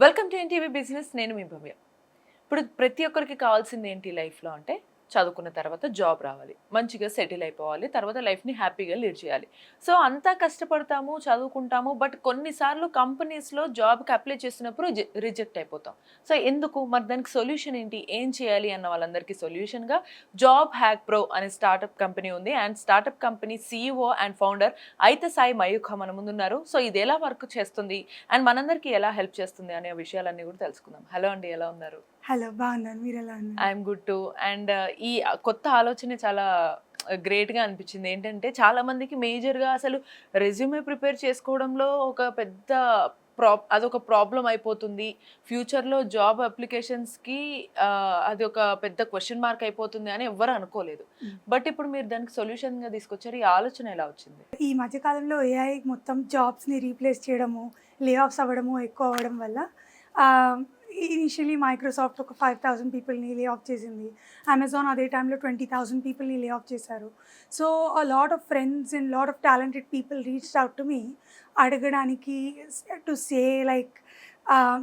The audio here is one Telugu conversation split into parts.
Welcome to NTV business. నేను మీ భవ్య. ఇప్పుడు ప్రతి ఒక్కరికి కావాల్సింది ఏంటి లైఫ్లో అంటే చదువుకున్న తర్వాత జాబ్ రావాలి, మంచిగా సెటిల్ అయిపోవాలి, తర్వాత లైఫ్ని హ్యాపీగా లీడ్ చేయాలి. సో అంతా కష్టపడతాము, చదువుకుంటాము, బట్ కొన్నిసార్లు కంపెనీస్లో జాబ్కి అప్లై చేసినప్పుడు రిజెక్ట్ అయిపోతాం. సో ఎందుకు మరి దానికి సొల్యూషన్ ఏంటి, ఏం చేయాలి అన్న వాళ్ళందరికీ సొల్యూషన్గా జాబ్ హ్యాక్ ప్రో అనే స్టార్టప్ కంపెనీ ఉంది. And startup company CEO and founder అయితే సాయి మయూఖ మన ముందున్నారు. సో ఇది ఎలా వర్క్ చేస్తుంది అండ్ మనందరికీ ఎలా హెల్ప్ చేస్తుంది అనే విషయాలన్నీ కూడా తెలుసుకుందాం. హలో అండి, ఎలా ఉన్నారు? హలో, బాగున్నాను. మీరు ఎలా ఉన్నారు? I'm good to. అండ్ ఈ కొత్త ఆలోచన చాలా గ్రేట్గా అనిపించింది. ఏంటంటే చాలా మందికి మేజర్గా అసలు రెజ్యూమే ప్రిపేర్ చేసుకోవడంలో ఒక పెద్ద అదొక ప్రాబ్లం అయిపోతుంది. ఫ్యూచర్లో జాబ్ అప్లికేషన్స్కి అది ఒక పెద్ద క్వశ్చన్ మార్క్ అయిపోతుంది అని ఎవ్వరు అనుకోలేదు. బట్ ఇప్పుడు మీరు దానికి సొల్యూషన్గా తీసుకొచ్చారు. ఈ ఆలోచన ఎలా వచ్చింది? ఈ మధ్యకాలంలో ఏఐ మొత్తం జాబ్స్ని రీప్లేస్ చేయడము, లే ఆఫ్స్ అవ్వడము ఎక్కువ అవ్వడం వల్ల ఇనిషియలీ మైక్రోసాఫ్ట్ ఒక 5,000 పీపుల్ని లే ఆఫ్ చేసింది. అమెజాన్ అదే టైంలో 20,000 పీపుల్ని లే ఆఫ్ చేశారు. So a lot of friends and lot of talented people reached out to me అడగడానికి, టు సే లైక్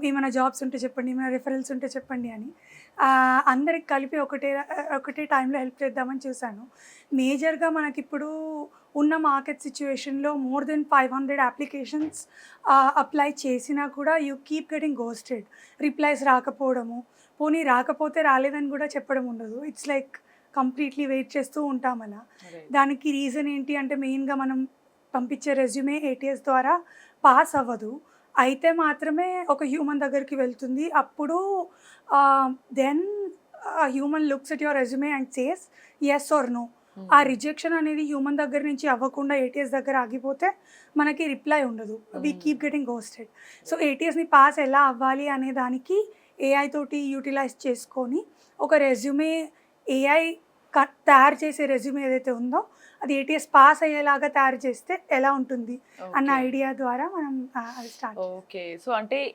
ఏమైనా జాబ్స్ ఉంటే చెప్పండి, ఏమైనా రిఫరల్స్ ఉంటే చెప్పండి అని. అందరికి కలిపి ఒకటే టైంలో హెల్ప్ చేద్దామని చూశాను. మేజర్గా మనకిప్పుడు ఉన్న మార్కెట్ సిచ్యువేషన్లో మోర్ దెన్ 500 అప్లికేషన్స్ అప్లై చేసినా కూడా యూ కీప్ గెటింగ్ గోస్టెడ్. రిప్లైస్ రాకపోవడము, పోనీ రాకపోతే రాలేదని కూడా చెప్పడం ఉండదు. ఇట్స్ లైక్ కంప్లీట్లీ వెయిట్ చేస్తూ ఉంటాం అలా. దానికి రీజన్ ఏంటి అంటే మెయిన్గా మనం పంపించే రెజ్యూమే ATS ద్వారా పాస్ అవ్వదు. అయితే మాత్రమే ఒక హ్యూమన్ దగ్గరికి వెళ్తుంది. అప్పుడు then human looks at your resume and says yes or no. ఆ రిజెక్షన్ అనేది హ్యూమన్ దగ్గర నుంచి అవ్వకుండా ATS దగ్గర ఆగిపోతే మనకి రిప్లై ఉండదు. We keep getting ghosted. So ATSని పాస్ ఎలా అవ్వాలి అనే దానికి AI తోటి యూటిలైజ్ చేసుకొని ఒక రెజ్యూమే, AI తయారు చేసే రెజ్యూమే ఏదైతే ఉందో అది ATS పాస్ అయ్యేలాగా తయారు చేస్తే ఎలా ఉంటుంది అన్న ఐడియా ద్వారా మనం అది స్టార్ట్. ఓకే. సో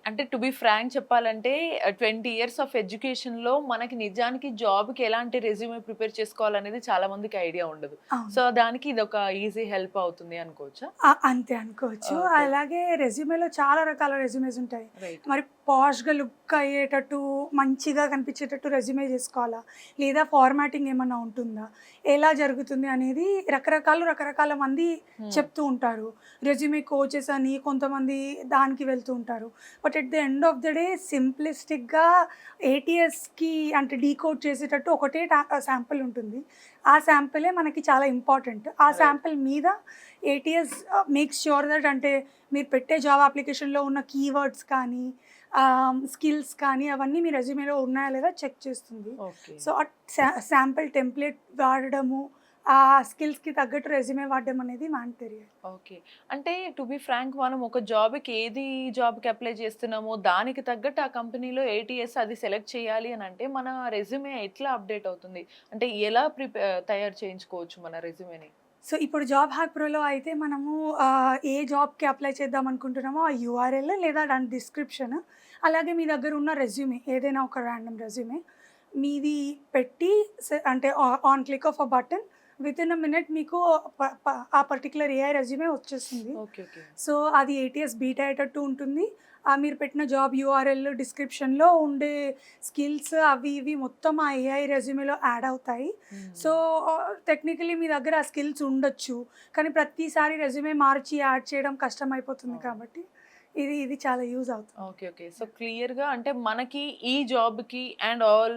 అంటే టు బి ఫ్రాంక్ చెప్పాలంటే 20 ఇయర్స్ ఆఫ్ ఎడ్యుకేషన్‌లో మనకి నిజానికి జాబ్‌కి ఎలాంటి రెజ్యూమే ప్రిపేర్ చేసుకోవాలనేది చాలా మందికి ఐడియా ఉండదు. సో దానికి ఇదొక ఈజీ హెల్ప్ అవుతుంది అనుకోవచ్చా? అంతే అనుకోవచ్చు. అలాగే రెజ్యూమేలో చాలా రకాల రెజ్యూమేస్ ఉంటాయి. రైట్. మరి పాష్గా లుక్ అయ్యేటట్టు మంచిగా కనిపించేటట్టు రెజ్యూమే చేసుకోవాలా, లేదా ఫార్మాటింగ్ ఏమన్నా ఉంటుందా, ఎలా జరుగుతుంది అనేది రకరకాల మంది చెప్తూ ఉంటారు. రెజ్యూమే కోచెస్ అని కొంతమంది దానికి వెళ్తూ ఉంటారు. But at the end of the day సింప్లిస్టిక్గా ATSకి అంటే డీకోడ్ చేసేటట్టు ఒకటే శాంపుల్ ఉంటుంది. ఆ శాంపులే మనకి చాలా ఇంపార్టెంట్. ఆ శాంపుల్ మీద ATS మేక్స్ ష్యూర్ దట్ అంటే మీరు పెట్టే జాబ్ అప్లికేషన్లో ఉన్న కీవర్డ్స్ కానీ స్కిల్స్ కానీ అవన్నీ మీ రెజ్యూమేలో ఉన్నాయా లేదా చెక్ చేస్తుంది. సో శాంపుల్ టెంప్లెట్ వాడడము, ఆ స్కిల్స్కి తగ్గట్టు రెజ్యూమే వాడడం అనేది మ్యాండటరీ. ఓకే. అంటే టు బి ఫ్రాంక్ మనం ఒక జాబ్‌కి ఏది జాబ్‌కి అప్లై చేస్తున్నామో దానికి తగ్గట్టు ఆ కంపెనీలో ATS అది సెలెక్ట్ చేయాలి అని అంటే మన రెజ్యూమే ఎట్లా అప్డేట్ అవుతుంది? అంటే ఎలా తయారు చేయించుకోవచ్చు మన రెజ్యూమేని? సో ఇప్పుడు జాబ్ హ్యాక్ ప్రోలో అయితే మనము ఏ జాబ్కి అప్లై చేద్దాం అనుకుంటున్నామో ఆ URL లేదా దాని డిస్క్రిప్షన్, అలాగే మీ దగ్గర ఉన్న రెజ్యూమే ఏదైనా ఒక ర్యాండమ్ రెజ్యూమే మీది పెట్టి అంటే on click of a button with in a minute మీకు ఆ పర్టికులర్ AI రెజ్యూమే వచ్చేస్తుంది. ఓకే. ఓకే. సో అది ATS బీట్ అయ్యేటట్టు ఉంటుంది. మీరు పెట్టిన జాబ్ URL డిస్క్రిప్షన్లో ఉండే స్కిల్స్ అవి ఇవి మొత్తం ఆ AI రెజ్యూమేలో యాడ్ అవుతాయి. సో టెక్నికలీ మీ దగ్గర ఆ స్కిల్స్ ఉండొచ్చు, కానీ ప్రతిసారి రెజ్యూమే మార్చి యాడ్ చేయడం కష్టం అయిపోతుంది. కాబట్టి ఇది చాలా యూజ్ అవుతుంది. ఓకే. ఓకే. సో క్లియర్‌గా అంటే మనకి ఈ జాబ్‌కి అండ్ ఆల్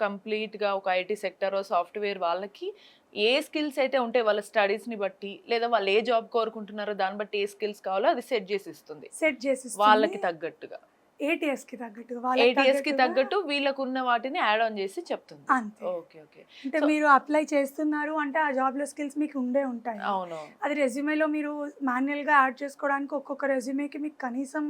కంప్లీట్‌గా ఒక IT సెక్టర్, సాఫ్ట్‌వేర్ వాళ్ళకి ఏ స్కిల్స్ అయితే ఉంటాయి వాళ్ళ స్టడీస్‌ని బట్టి, లేదా వాళ్ళు ఏ జాబ్ కోరుకుంటున్నారో దాన్ని బట్టి ఏ స్కిల్స్ కావాలో అది సెట్ చేసి ఇస్తుంది. సెట్ చేసి వాళ్ళకి తగ్గట్టుగా. ATSకి తగ్గట్టుగా ATS‌కి తగ్గట్టు వీళ్ళకున్న వాటిని యాడ్ ఆన్ చేసి చెప్తుంది. అంతే. ఓకే. ఓకే. అంటే మీరు అప్లై చేస్తున్నారు అంటే ఆ జాబ్లో స్కిల్స్ మీకు ఉండే ఉంటాయి. అవునవును. అది రెజ్యూమేలో మీరు మాన్యువల్గా యాడ్ చేసుకోవడానికి ఒక్కొక్క రెజ్యూమేకి మీకు కనీసం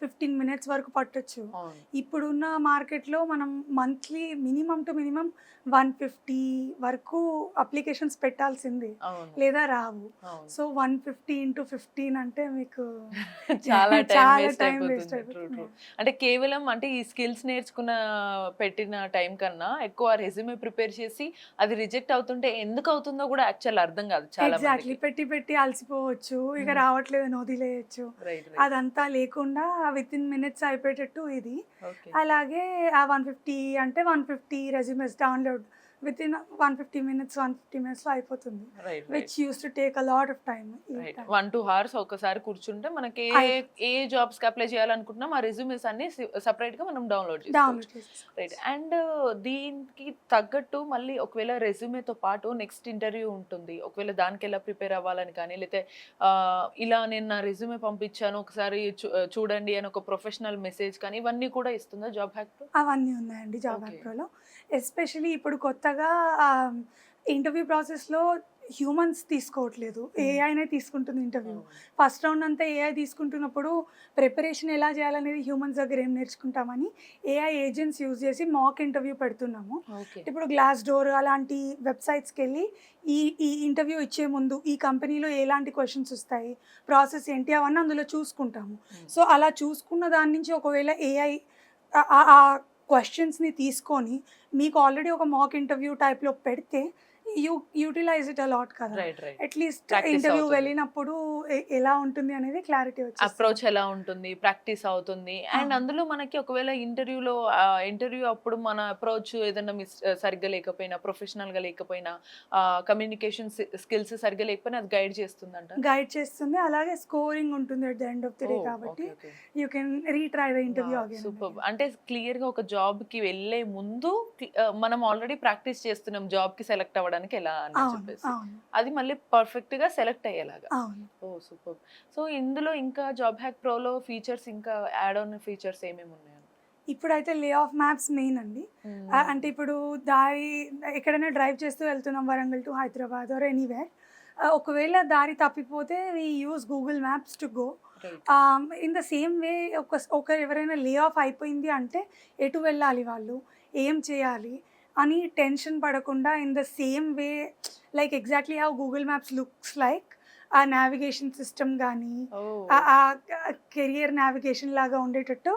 15 మినిట్స్ వరకు పట్టొచ్చు. అవును. ఇప్పుడున్న మార్కెట్లో మనం మంత్లీ మినిమం టు మినిమం 150 వరకు అప్లికేషన్స్ పెట్టాల్సిందే, అవును. లేదా రావు. అవును. సో 150 × 15 అంటే మీకు చాలా టైం చాలా వేస్ట్ టైం వేస్ట్ అయిపోతుంది. ట్రూ. అయిపోతుంది. ట్రూ. అంటే కేవలం అంటే ఈ స్కిల్స్ నేర్చుకున్న పెట్టిన టైం కన్నా ఎక్కువ రెజ్యూమే ప్రిపేర్ చేసి అది రిజెక్ట్ అవుతుంటే ఎందుకు అవుతుందో కూడా యాక్చువల్ అర్థం కాదు చాలా ఎగ్జాక్ట్లీ. మందికి. పెట్టి పెట్టి అలసిపోవచ్చు. ఇక హ్మ్. రావట్లేదని వదిలేయొచ్చు. రైట్. అదంతా లేకుండా వితిన్ మినిట్స్ అయిపోయేటట్టు ఇది. ఓకే. అలాగే ఆ 150 అంటే 150 రెజ్యూమెస్ డౌన్‌లోడ్ వితిన్ 150 మినిట్స్‌లో అయిపోతుంది. Right. Which used to take a lot of time. Right. 1-2 horse ఒకసారి కూర్చుంటే మనకి ఏ జాబ్స్‌కి అప్లై చేయాలనుకుంటున్నాం ఆ రెజ్యూమెస్ అన్ని సెపరేట్‌గా మనం డౌన్లోడ్ చేసుకోవచ్చు. డౌన్‌లోడ్ చేసేసుకోవచ్చు. రైట్. అండ్ దీనికి తగ్గట్టు మళ్ళీ ఒకవేళ రెజ్యూమేతో పాటు నెక్స్ట్ ఇంటర్వ్యూ ఉంటుంది. ఒకవేళ దానికి ఎలా ప్రిపేర్ అవ్వాలని కానీ లేతే ఇలా నేను నా రెజ్యూమే పంపించాను ఒకసారి చూడండి అని ఒక ప్రొఫెషనల్ మెసేజ్ కానీ ఇవన్నీ కూడా ఇస్తుందా జాబ్ హ్యాక్‌లో? అవన్నీ ఉన్నాయండి జాబ్ ఓకే. యాప్‌లో. ఎస్పెషల్లీ ఇప్పుడు కొత్తగా ఇంటర్వ్యూ ప్రాసెస్‌లో హ్యూమన్స్ తీసుకోవట్లేదు. ఏఐనే తీసుకుంటుంది ఇంటర్వ్యూ. ఫస్ట్ రౌండ్ అంతా ఏఐ తీసుకుంటున్నప్పుడు ప్రిపరేషన్ ఎలా చేయాలనేది హ్యూమన్స్ దగ్గర ఏం నేర్చుకుంటామని ఏఐ ఏజెంట్స్ యూజ్ చేసి మాక్ ఇంటర్వ్యూ పెడుతున్నాము. ఓకే. ఇప్పుడు గ్లాస్ డోర్ అలాంటి వెబ్సైట్స్కి వెళ్ళి ఈ ఈ ఇంటర్వ్యూ ఇచ్చే ముందు ఈ కంపెనీలో ఎలాంటి క్వశ్చన్స్ వస్తాయి, ప్రాసెస్ ఏంటి అవన్నీ అందులో చూసుకుంటాము. సో అలా చూసుకున్న దాని నుంచి ఒకవేళ ఏఐ ఆ క్వశ్చన్స్ని తీసుకొని మీకు ఆల్రెడీ ఒక మాక్ ఇంటర్వ్యూ టైప్లో పెడితే యూటిలైజ్ ఇట్ అలాట్ కదా. రైట్. అట్లీస్ట్ Practice ఇంటర్వ్యూ అవుతుంది. వెళ్ళినప్పుడు ఎలా ఉంటుంది అనేది క్లారిటీ వచ్చేస్తుంది. అప్రోచ్ ఎలా ఉంటుంది, ప్రాక్టీస్ అవుతుంది. అండ్ ఆ. అందులో మనకి ఒకవేళ ఇంటర్వ్యూ అప్పుడు మన అప్రోచ్ ఏదైనా సరిగ్గా లేకపోయినా, ప్రొఫెషనల్‌గా లేకపోయినా, కమ్యూనికేషన్ స్కిల్స్ సరిగ్గా లేకపోయినా అది గైడ్ చేస్తుందంట. గైడ్ చేస్తుంది. అలాగే స్కోరింగ్ ఉంటుంది at the end of the day కాబట్టి you can retry the interview again. Super. అంటే క్లియర్‌గా ఒక జాబ్‌కి వెళ్ళే ముందు మనం ఆల్రెడీ ప్రాక్టీస్ చేస్తున్నాం జాబ్‌కి సెలెక్ట్ అవ్వడానికి ఎలా అని అవును, చెప్పేసి. అవును, అది మళ్ళీ పర్ఫెక్ట్‌గా సెలెక్ట్ అయ్యేలాగా. అవును. ఓహ్! సూపర్. సో, ఇందులో ఇంకా జాబ్ హ్యాక్ ప్రోలో ఫీచర్స్ ఇంకా యాడ్ ఆన్ ఫీచర్స్ ఏమేమి ఉన్నాయండి? ఇప్పుడైతే లే ఆఫ్ మ్యాప్స్ మెయిన్ అండి. అంటే ఇప్పుడు దారి ఎక్కడైనా డ్రైవ్ చేస్తూ వెళ్తున్నాం Warangal to Hyderabad or anywhere. ఒకవేళ దారి తప్పిపోతే we use Google maps to go. In the same way ఒక ఎవరైనా లే ఆఫ్ అయిపోయింది అంటే ఎటు వెళ్ళాలి వాళ్ళు, ఏం చేయాలి అని టెన్షన్ పడకుండా in the same way like exactly how Google maps looks like ఆ నావిగేషన్ సిస్టమ్ కానీ ఆ కెరియర్ నావిగేషన్ లాగా ఉండేటట్టు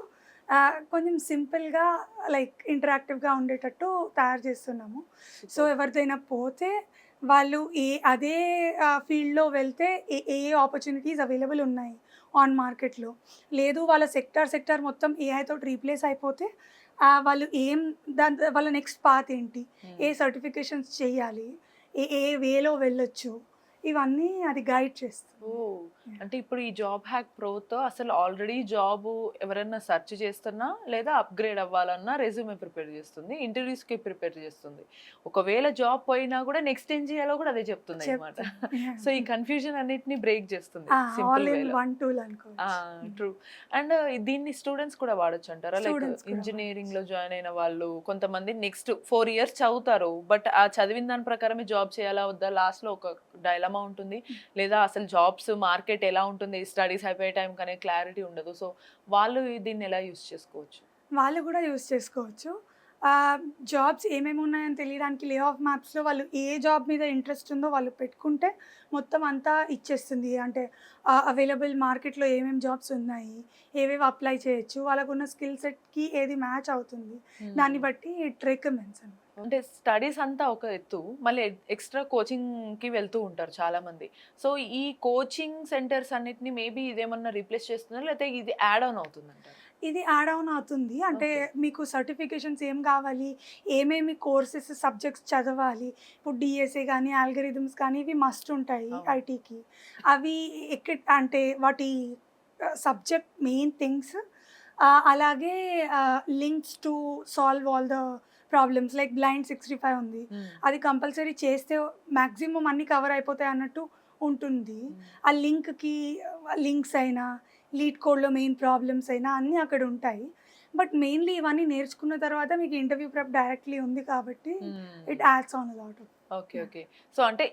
కొంచెం సింపుల్గా లైక్ ఇంటరాక్టివ్గా ఉండేటట్టు తయారు చేస్తున్నాము. సో ఎవరిదైనా పోతే వాళ్ళు అదే ఫీల్డ్లో వెళ్తే ఏ ఆపర్చునిటీస్ అవైలబుల్ ఉన్నాయి ఆన్ మార్కెట్లో, లేదు వాళ్ళ సెక్టార్ మొత్తం ఏఐతో రీప్లేస్ అయిపోతే వాళ్ళు వాళ్ళ నెక్స్ట్ పాత్ ఏంటి, ఏ సర్టిఫికేషన్స్ చేయాలి, ఏ వేలో వెళ్ళొచ్చు, ఇవన్నీ అది గైడ్ చేస్తుంది. అంటే ఇప్పుడు ఈ జాబ్ హ్యాక్ ప్రోతో అసలు ఆల్రెడీ జాబ్ ఎవరైనా సెర్చ్ చేస్తున్నా లేదా అప్గ్రేడ్ అవ్వాలన్నా రెజ్యూమే ప్రిపేర్ చేస్తుంది, ఇంటర్వ్యూస్కి ప్రిపేర్ చేస్తుంది. ఒకవేళ జాబ్ పోయినా కూడా నెక్స్ట్ ఏం చేయాలో కూడా అదే చెప్తుంది అనమాట. సో ఈ కన్ఫ్యూజన్ అన్నిటిని బ్రేక్ చేస్తుంది సింపుల్ వేలో. వన్ టూల్ అనుకోవచ్చు. ట్రూ. అండ్ దీన్ని స్టూడెంట్స్ కూడా వాడొచ్చు అంటారా? లైక్ Students కూడా ఇంజనీరింగ్ లో జాయిన్ అయిన వాళ్ళు కొంతమంది నెక్స్ట్ 4 years చదువుతారు, బట్ ఆ చదివిన దాని ప్రకారమే జాబ్ చేయాలా వద్దా లాస్ట్ లో ఒక డైలమా ఉంటుంది, లేదా అసలు జాబ్స్ మార్కెట్ ఎలా ఉంటుంది స్టడీస్ అయిపోయే టైం కానీ క్లారిటీ ఉండదు. సో వాళ్ళు దీన్ని ఎలా యూస్ చేసుకోవచ్చు? వాళ్ళు కూడా యూస్ చేసుకోవచ్చు. జాబ్స్ ఏమేమి ఉన్నాయని తెలియడానికి లే ఆఫ్ మ్యాప్స్లో వాళ్ళు ఏ జాబ్ మీద ఇంట్రెస్ట్ ఉందో వాళ్ళు పెట్టుకుంటే మొత్తం అంతా ఇచ్చేస్తుంది. అంటే అవైలబుల్ మార్కెట్లో ఏమేమి జాబ్స్ ఉన్నాయి, ఏవేవి అప్లై చేయొచ్చు, వాళ్ళకున్న స్కిల్ సెట్కి ఏది మ్యాచ్ అవుతుంది, దాన్ని బట్టి ఇట్ రికమెండ్స్ అనమాట. అంటే స్టడీస్ అంతా ఒక ఎత్తు, మళ్ళీ ఎక్స్ట్రా కోచింగ్కి వెళ్తూ ఉంటారు చాలా మంది. సో ఈ కోచింగ్ సెంటర్స్ అన్నిటిని మేబీ ఇదేమన్నా రీప్లేస్ చేస్తుందా లేకపోతే ఇది యాడ్ ఆన్ అవుతుందంటారు? ఇది యాడ్ ఆన్ అవుతుంది. అంటే మీకు సర్టిఫికేషన్స్ ఏం కావాలి, ఏమేమి కోర్సెస్ సబ్జెక్ట్స్ చదవాలి, ఇప్పుడు డిఎస్ఏ కానీ ఆల్గరిథమ్స్ కానీ ఇవి మస్ట్ ఉంటాయి ఐటీకి. అవి అంటే వాటి సబ్జెక్ట్ మెయిన్ థింగ్స్, అలాగే links to solve all the problems like blind 65 ఉంది, అది కంపల్సరీ చేస్తే మ్యాక్సిమం అన్నీ కవర్ అయిపోతాయి అన్నట్టు ఉంటుంది. ఆ లింక్స్ అయినా లీడ్ కోడ్లో మెయిన్ ప్రాబ్లమ్స్ అయినా అన్నీ అక్కడ ఉంటాయి. బట్ మెయిన్లీ ఇవన్నీ నేర్చుకున్న తర్వాత మీకు ఇంటర్వ్యూ ప్రెప్ డైరెక్ట్లీ ఉంది కాబట్టి it adds on lot. Okay. So అంటే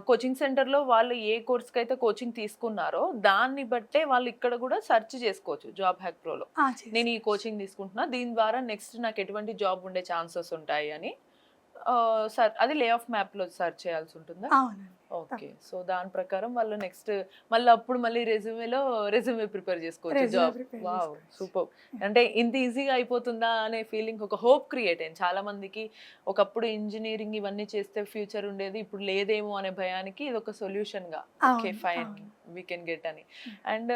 కోచింగ్ సెంటర్లో వాళ్ళు ఏ కోర్స్కి అయితే కోచింగ్ తీసుకున్నారో దాన్ని బట్టే వాళ్ళు ఇక్కడ కూడా సెర్చ్ చేసుకోవచ్చు జాబ్ హ్యాక్ ప్రోలో. నేను ఈ కోచింగ్ తీసుకుంటున్నా, దీని ద్వారా నెక్స్ట్ నాకు ఎటువంటి జాబ్ ఉండే ఛాన్సెస్ ఉంటాయి అని అది లే ఆఫ్ మ్యాప్ లో సెర్చ్ చేయాల్సి ఉంటుందా? అవునండి. ఓకే. సో దాని ప్రకారం వాళ్ళు నెక్స్ట్ మళ్ళీ రెజ్యూమే ప్రిపేర్ చేసుకోవచ్చు రెజ్యూమే జాబ్. Prepare wow! చేసుకోవచ్చు. సూపర్. అంటే ఇంత ఈజీగా అయిపోతుందా అనే ఫీలింగ్, ఒక హోప్ క్రియేట్ అయింది. చాలా మందికి ఒకప్పుడు ఇంజినీరింగ్ ఇవన్నీ చేస్తే ఫ్యూచర్ ఉండేది. ఇప్పుడు లేదేమో అనే భయానికి ఇదొక సొల్యూషన్‌గా ఓకే అవును. ఫైన్ అవును. వి కెన్ గెట్ అని. అండ్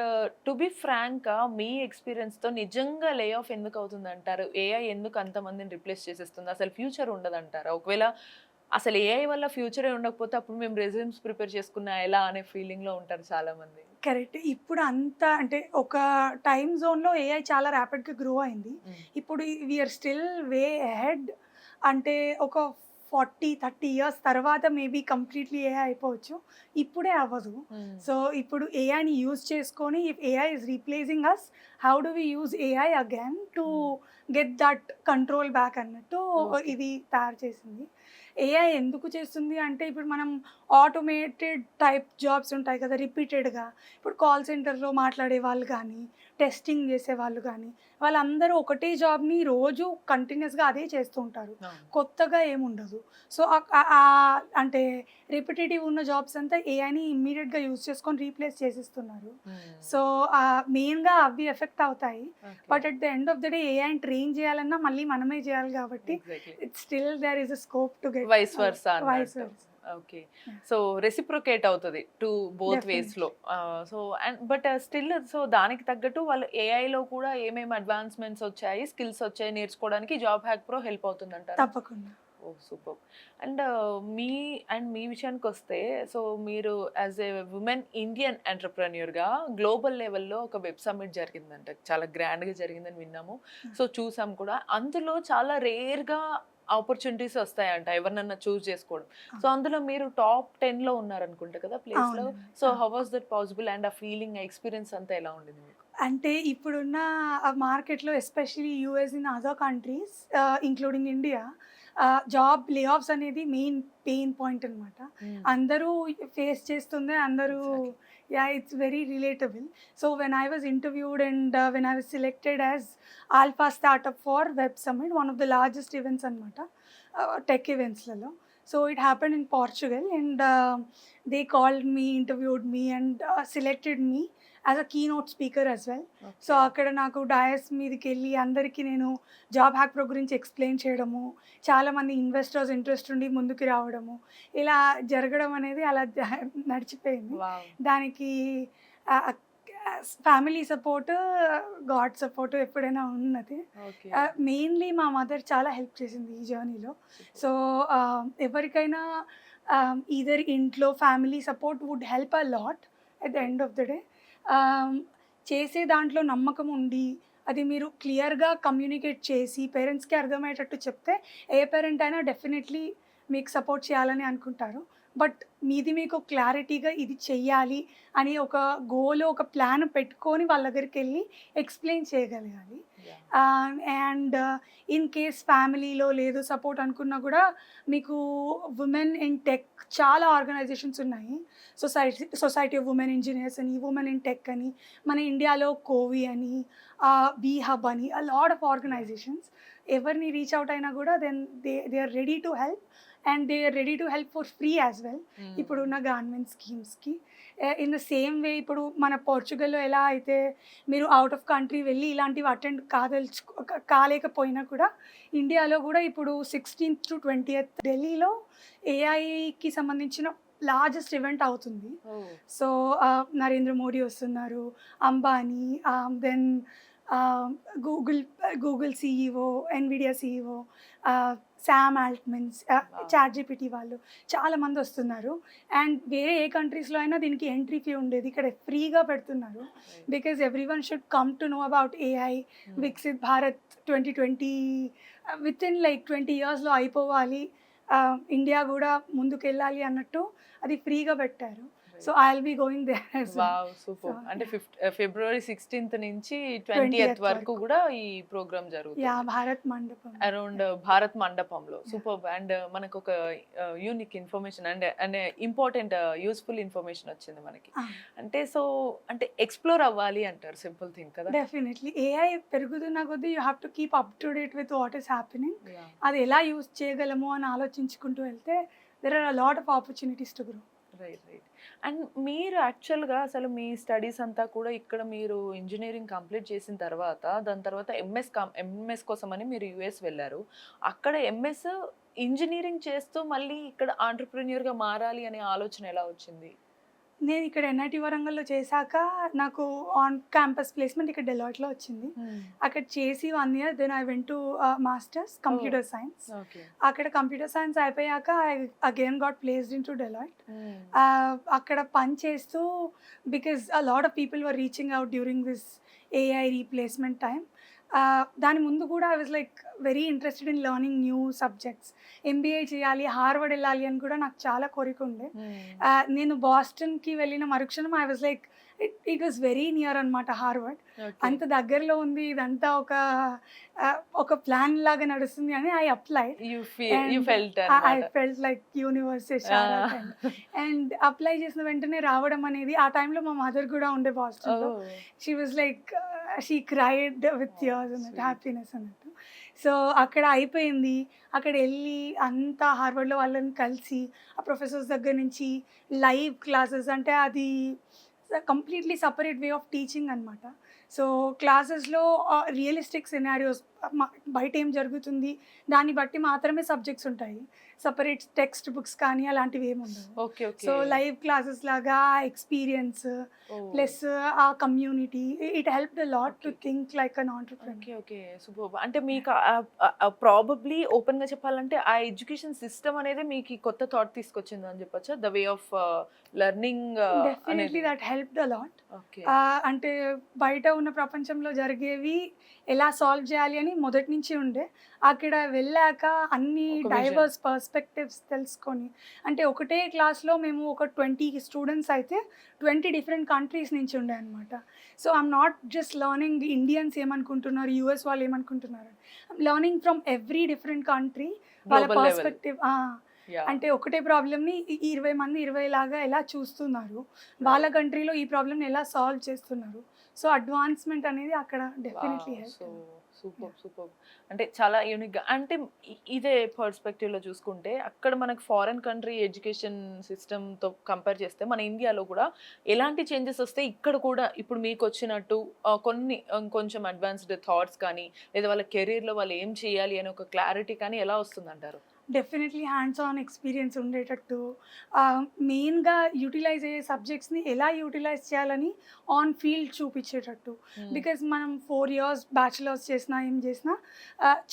టు బి ఫ్రాంక్‌గా మీ ఎక్స్‌పీరియన్స్‌తో నిజంగా లే ఆఫ్ ఎందుకు అవుతుందంటారు? ఏఐ ఎందుకు అంతమందిని రిప్లేస్ చేసేస్తుంది? అసలు ఫ్యూచర్ ఉండదంటారా? ఒకవేళ అసలు ఏఐ వల్ల ఫ్యూచరే ఉండకపోతే అప్పుడు మేము రెజ్యూమ్స్ ప్రిపేర్ చేసుకున్నా ఎలా అనే ఫీలింగ్‌లో ఉంటారు చాలా మంది. కరెక్ట్. ఇప్పుడు అంతా అంటే ఒక టైమ్ జోన్‌లో ఏఐ చాలా ర్యాపిడ్‌గా గ్రో అయింది. హ్మ్. ఇప్పుడు we are still way ahead. అంటే ఒక 40, 30 ఇయర్స్ తర్వాత మేబీ కంప్లీట్‌లీ ఏఐ అయిపోవచ్చు. ఇప్పుడే అవ్వదు. హ్మ్. సో, ఇప్పుడు ఏఐని యూజ్ చేసుకొని if AI is replacing us, how do we use AI again to get that control back అన్నట్టు ఓకే. ఇది తయారు చేసింది. ఏఐ ఎందుకు చేస్తుంది అంటే ఇప్పుడు మనం ఆటోమేటెడ్ టైప్ జాబ్స్ ఉంటాయి కదా! రిపీటెడ్‌గా. ఇప్పుడు కాల్ సెంటర్‌లో మాట్లాడే వాళ్ళు గానీ, టెస్టింగ్ చేసేవాళ్ళు గానీ, వాళ్ళందరూ ఒకటే జాబ్‌ని రోజు కంటిన్యూయస్‌గా అదే చేస్తూ ఉంటారు. అవును. కొత్తగా ఏముండదు. సో, అంటే రిపిటిటివ్ ఉన్న జాబ్స్ అంతా ఏఐని ఇమ్మీడియేట్‌గా యూజ్ చేసుకొని రీప్లేస్ చేసేస్తున్నారు. హ్మ్. సో, మెయిన్‌గా అవి ఎఫెక్ట్ అవుతాయి. Okay. But at the end of the day ఏఐని ట్రైన్ చేయాలన్నా మళ్ళీ మనమే చేయాలి కాబట్టి exactly. It's still there is a scope to get vice versa vice అన్నట్టు. Versa. Okay. Yeah! So reciprocate అవుతది టు బోత్ వేస్‌లో. Definitely. So and but still so దానికి తగ్గట్టు వాళ్ళు ఏఐలో కూడా ఏమేమి అడ్వాన్స్‌మెంట్స్ వచ్చాయి, స్కిల్స్ వచ్చాయి నేర్చుకోవడానికి జాబ్ హ్యాక్ ప్రో హెల్ప్ అవుతుందంటారా? తప్పకుండా. ఓహ్! సూపర్. అండ్ మీ మీ విషయానికొస్తే సో మీరు యాస్ ఎ వుమెన్ ఇండియన్ ఎంటర్‌ప్రెన్యూర్‌గా గ్లోబల్ లెవెల్‌లో ఒక వెబ్ సమ్మిట్ జరిగిందంట. చాలా గ్రాండ్‌గా జరిగిందని విన్నాము. సో చూసాం కూడా. అందులో చాలా రేర్‌గా ఆపర్చునిటీస్ వస్తాయంట ఎవరినన్నా చూజ్ చేసుకోవడం. ఆ! సో అందులో మీరు టాప్ 10లో ఉన్నారనుకుంటా కదా ప్లేస్‌లో. అవునండి. So ah! How was that possible and ఆ ఫీలింగ్, ఆ ఎక్స్‌పీరియన్స్ అంతా ఎలా ఉండింది మీకు? అంటే ఇప్పుడున్న మార్కెట్‌లో especially US in other countries including India job layoffs అనేది మెయిన్ పెయిన్ పాయింట్ అనమాట. హ్మ్. అందరూ ఫేస్ చేస్తుందే అందరూ. Exactly. Yeah! It's very relatable. So, when I was interviewed and when I was selected as alpha startup for web summit, one of the largest events అనమాట. టెక్ ఈవెంట్స్‌లలో. So, it happened in Portugal and they called me, interviewed me and selected me as a keynote speaker as well. So, okay. అక్కడ నాకు డయాస్ మీదకెళ్ళి అందరికీ నేను జాబ్ హ్యాక్ ప్రో గురించి ఎక్స్‌ప్లెయిన్ చేయడము, చాలామంది ఇన్వెస్టర్స్ ఇంట్రెస్ట్ ఉండి ముందుకు రావడము, ఇలా జరగడం అనేది అలా నడిచిపోయింది. వావ్! దానికి ఆహ్, ఫ్యామిలీ సపోర్ట్, గాడ్ సపోర్ట్ ఎప్పుడైనా ఉన్నది. ఓకే. మెయిన్‌లీ మా మదర్ చాలా హెల్ప్ చేసింది ఈ జర్నీలో. సో, ఎవరికైనా ఈదర్ ఇంట్లో family support would help a lot at the end of the day. చేసే దాంట్లో నమ్మకం ఉండి, అది మీరు క్లియర్‌గా కమ్యూనికేట్ చేసి పేరెంట్స్‌కి అర్థమయ్యేటట్టు చెప్తే, ఏ పేరెంట్ అయినా డెఫినెట్‌లీ మీకు సపోర్ట్ చేయాలని అనుకుంటారు. బట్ మీది మీకు క్లారిటీగా ఇది చెయ్యాలి అని ఒక గోల్, ఒక ప్లాన్ పెట్టుకొని వాళ్ళ దగ్గరికెళ్ళి ఎక్స్‌ప్లెయిన్ చేయగలగాలి. యాహ్! అండ్ ఇన్ కేస్ ఫ్యామిలీలో లేదు సపోర్ట్ అనుకున్నా కూడా మీకు వుమెన్ ఇన్ టెక్ చాలా ఆర్గనైజేషన్స్ ఉన్నాయి. సొసైటీ ఆఫ్ వుమెన్ ఇంజినీర్స్ అని, వుమెన్ ఇన్ టెక్ అని, మన ఇండియాలో కోవి అని, బీ హబ్ అని, లాట్ ఆఫ్ ఆర్గనైజేషన్స్. ఎవరిని రీచ్ అవుట్ అయినా కూడా then they are ready to help and they are ready to help for free as well hmm. ఇప్పుడున్న గవర్నమెంట్ స్కీమ్స్కి. ఇన్ ద సేమ్ వే ఇప్పుడు మన పోర్చుగల్‌లో ఎలా అయితే మీరు ఔట్ ఆఫ్ కంట్రీ వెళ్ళి ఇలాంటివి అటెండ్ కాలేకపోయినా కూడా ఇండియాలో కూడా ఇప్పుడు 16th-20th ఢిల్లీలో ఏఐకి సంబంధించిన లార్జెస్ట్ ఈవెంట్ అవుతుంది. ఓహ్! సో, నరేంద్ర మోడీ వస్తున్నారు, Ambani, then Google Google CEO, Nvidia CEO, Sam Altmans, wow! ChatGPT వాళ్ళు చాలామంది వస్తున్నారు. అండ్ వేరే ఏ కంట్రీస్‌లో అయినా దీనికి ఎంట్రీ ఫీ ఉండేది. ఇక్కడ ఫ్రీగా పెడుతున్నారు. Right. Because everyone should come to know about AI. హ్మ్. వికసిత్ భారత్ 2020 వితిన్ లైక్ 20 ఇయర్స్‌లో అయిపోవాలి. ఇండియా గూడా ముందుకెళ్ళాలి అన్నట్టు అది ఫ్రీగా పెట్టారు. So I will be going there as well. Wow super. So, అంటే ఫిబ్రవరి 16th నుంచి 20th 20th వరకు వరకు. కూడా ఈ ప్రోగ్రామ్ జరుగుతుంది భారత్ మండపం. అరౌండ్ భారత్ మండపంలో. సూపర్. అండ్ మనకు ఒక unique information and important useful information వచ్చింది మనకి. అంటే సో అంటే ఎక్స్ప్లోర్ అవ్వాలి అంటారు, సింపుల్ థింగ్ కదా. డెఫినెట్లీ ఏఐ పెరుగుతున్న కొద్దీ you have to keep up to date with what is happening. Yeah. అది ఎలా యూజ్ చేయగలము అని ఆలోచించుకుంటూ వెళ్తే there are a lot of opportunities to grow. Right. And మీరు యాక్చువల్గా అసలు మీ స్టడీస్ అంతా కూడా ఇక్కడ మీరు ఇంజనీరింగ్ కంప్లీట్ చేసిన తర్వాత దాని తర్వాత ఎంఎస్ కోసమని మీరు యుఎస్ వెళ్ళారు. అక్కడ ఎంఎస్ ఇంజనీరింగ్ చేస్తూ మళ్ళీ ఇక్కడ ఆంటర్ప్రెన్యూర్గా మారాలి అనే ఆలోచన ఎలా వచ్చింది? నేను ఇక్కడ ఎన్ఐటి వరంగల్లో చేశాక నాకు ఆన్ క్యాంపస్ ప్లేస్మెంట్ ఇక్కడ డెలాయిట్లో వచ్చింది. అక్కడ చేసి 1 year then I went to masters computer science. Okay. అక్కడ కంప్యూటర్ సైన్స్ అయిపోయాక I again got placed in to Deloitte. అక్కడ పని చేస్తూ because a lot of people were reaching out during this AI replacement time. దాని ముందు కూడా I was like very interested in learning new subjects. MBA చేయాలి, హార్వర్డ్ వెళ్ళాలి అని కూడా నాకు చాలా కోరిక ఉండే. నేను బాస్టన్కి వెళ్ళిన మరుక్షణం I was like it was very near అనమాట హార్వర్డ్. అంత దగ్గరలో ఉంది, ఇదంతా ఒక ప్లాన్ లాగా నడుస్తుంది అని I applied. I felt like universe and apply చేసిన వెంటనే రావడం అనేది, ఆ టైంలో మా మదర్ కూడా ఉండే బాస్టన్లో. She was like she cried with tears అన్నట్టు, హ్యాపీనెస్ అన్నట్టు. సో అక్కడ అయిపోయింది. అక్కడ వెళ్ళి అంతా హార్వర్డ్లో వాళ్ళని కలిసి ఆ ప్రొఫెసర్స్ దగ్గర నుంచి లైవ్ క్లాసెస్, అంటే అది completely separate way of teaching అనమాట. సో క్లాసెస్లో రియలిస్టిక్ సినారియోస్, బయట ఏం జరుగుతుంది దాన్ని బట్టి మాత్రమే సబ్జెక్ట్స్ ఉంటాయి. సపరేట్ టెక్స్ట్ బుక్స్ కానీ అలాంటివి ఏమి ఉండవు. సో లైవ్ క్లాసెస్ లాగా ఎక్స్పీరియన్స్ ప్లస్ ఆ community, it help the lot to think like an entrepreneur. Okay. Super. అంటే మీకు ప్రాబబ్లీ ఓపెన్గా చెప్పాలంటే ఆ ఎడ్యుకేషన్ సిస్టమ్ అనేది మీకు కొత్త థాట్ తీసుకొచ్చింది అని చెప్పొచ్చా? The way of learning definitely that help the lot. Okay. అంటే బయట ఉన్న ప్రపంచంలో జరిగేవి ఎలా సాల్వ్ చేయాలి అని మొదటి నుంచి ఉండే. అక్కడ వెళ్ళాక అన్ని డైవర్స్ పర్స్పెక్టివ్స్ తెలుసుకొని, అంటే ఒకటే క్లాస్లో మేము ఒక 20 స్టూడెంట్స్ అయితే 20 డిఫరెంట్ కంట్రీస్ నుంచి ఉండే అనమాట. So I'm not just learning Indians ఏమనుకుంటున్నారు, యూఎస్ వాళ్ళు ఏమనుకుంటున్నారు, I'm learning from every different country వాళ్ళ పర్స్పెక్టివ్. అంటే ఒకటే ప్రాబ్లమ్ని 20 మంది 20 లాగా ఎలా చూస్తున్నారు, వాళ్ళ కంట్రీలో ఈ ప్రాబ్లమ్ని ఎలా సాల్వ్ చేస్తున్నారు. సో అడ్వాన్స్మెంట్ అనేది అక్కడ డెఫినెట్లీ హెల్ప్. సూపర్. అంటే చాలా యూనిక్గా, అంటే ఇదే పర్స్పెక్టివ్లో చూసుకుంటే అక్కడ మనకు ఫారెన్ కంట్రీ ఎడ్యుకేషన్ సిస్టమ్తో కంపేర్ చేస్తే మన ఇండియాలో కూడా ఎలాంటి చేంజెస్ వస్తే ఇక్కడ కూడా ఇప్పుడు మీకు వచ్చినట్టు కొన్ని కొంచెం అడ్వాన్స్డ్ థాట్స్ కానీ, లేదా వాళ్ళ కెరీర్లో వాళ్ళు ఏం చేయాలి అనే ఒక క్లారిటీ కానీ ఎలా వస్తుందంటారు? డెఫినెట్లీ హ్యాండ్స్ ఆన్ ఎక్స్పీరియన్స్ ఉండేటట్టు, మెయిన్గా యూటిలైజ్ అయ్యే సబ్జెక్ట్స్ని ఎలా యూటిలైజ్ చేయాలని ఆన్ ఫీల్డ్ చూపించేటట్టు. బికాజ్ మనం 4 years బ్యాచిలర్స్ చేసినా ఏం చేసినా